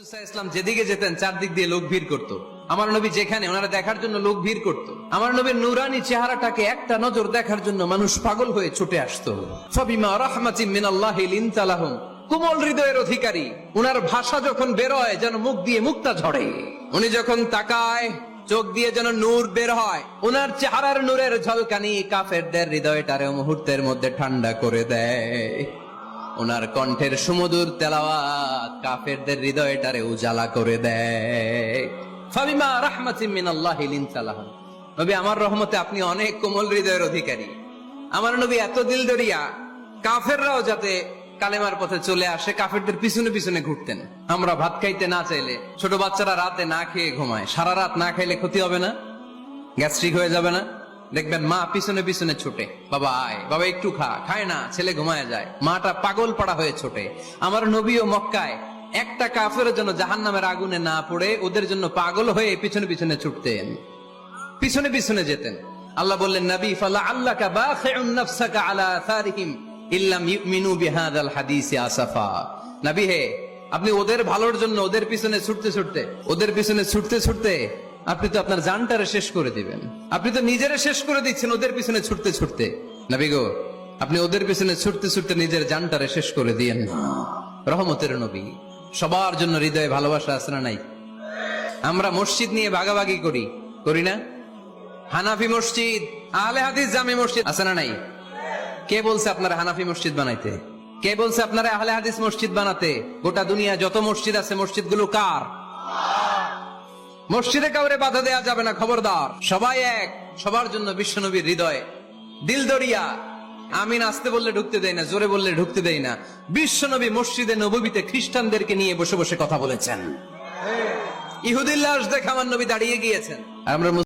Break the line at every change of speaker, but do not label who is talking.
ইসলাম যেদিকে যেতেন চারদিক দিয়ে লোক ভিড় করত। আমার নবী যেখানে ওনারা দেখার জন্য লোক ভিড় করত। আমার নবীর নুরানি চেহারাটাকে একটা নজর দেখার জন্য মানুষ পাগল হয়ে ছুটে আসতো। ফাবিমা রাহমাতিন মিনাল্লাহি লিনতা লাহুম, কোমল হৃদয়ের অধিকারী। উনার ভাষা যখন বের হয় যেন মুখ দিয়ে মুক্তা ঝরে। উনি যখন তাকায় চোখ দিয়ে যেন নূর বের হয়। উনার চেহারার নূরের ঝলকানি কাফেরদের হৃদয়টারে মুহূর্তের মধ্যে ঠান্ডা করে দেয়। ওনার কণ্ঠের সুমধুর তেলাওয়াত কাফেরদের হৃদয়টারে উজালা করে দেয়। ফাবিমা রাহমাতিন মিনাল্লাহি লিনতা লাহুম, নবী আমার রহমতে আপনি অনেক কোমল হৃদয়ের অধিকারী। আমার নবী এত দিলদরিয়া, কাফেররাও যাতে কালেমার পথে চলে আসে কাফেরদের পিছনে পিছনে ঘুরতেন। আমরা ভাত খাইতে না চাইলে, ছোট বাচ্চারা রাতে না খেয়ে ঘুমায়, সারা রাত না খাইলে ক্ষতি হবে না? গ্যাস্ট্রিক হয়ে যাবে না? দেখবেন মা পিছনে পিছনে ছোটে, বাবা আয়, বাবা একটু খা, খায় না, ছেলে ঘুমায় যায়, মাটা পাগল পাড়া হয়ে ছোটে। আমার নবীও মক্কায় একটা কাফের জন্য জাহান্নামের আগুনে না পড়ে ওদের জন্য পাগল হয়ে পিছনে পিছনে ছুটতেন, পিছনে পিছনে যেতেন। আল্লাহ বললেন, নবী ফালা আল্লাকা বাখিউন নাফসাকা আলা আথারিহিম ইল্লাম ইউমিনু বিহাদাল হাদিসি আসাফা। নবী হে, আপনি ওদের ভালোর জন্য ওদের পিছনে ছুটতে ছুটতে, ওদের পিছনে ছুটতে ছুটতে আপনি তো আপনার জানটারে শেষ করে দিবেন। আপনি তো নিজেরে শেষ করে দিচ্ছেন ওদের পিছনে ছুটতে ছুটতে। নবী গো, আপনি ওদের পিছনে ছুটতে ছুটতে নিজের জানটারে শেষ করে দিয়েন না। রহমতের নবী, সবার জন্য হৃদয়ে ভালোবাসা আছে না নাই? আমরা মসজিদ নিয়ে ভাগাভাগি করি, করি না? হানাফি মসজিদ, আহলে হাদিস জামে মসজিদ আছে না নাই? কে বলছে আপনারা হানাফি মসজিদ বানাইতে? কে বলছে আপনারা আহলে হাদিস মসজিদ বানাতে? গোটা দুনিয়া যত মসজিদ আছে মসজিদগুলো কার? মসজিদে কাউরে বাধা দেয়া যাবে না, খবরদার। সবাই এক, সবার জন্য বিশ্বনবীর হৃদয় দিলদরিয়া। আমিন আসতে বললে ঢুকতে দেয় না, জোরে বললে ঢুকতে দেয় না। বিশ্বনবী মসজিদে নববীতে খ্রিস্টানদেরকে নিয়ে বসে বসে কথা বলেছেন। ইহুদির লাশ দেখে আমার নবী দাঁড়িয়ে গিয়েছেন। আমরা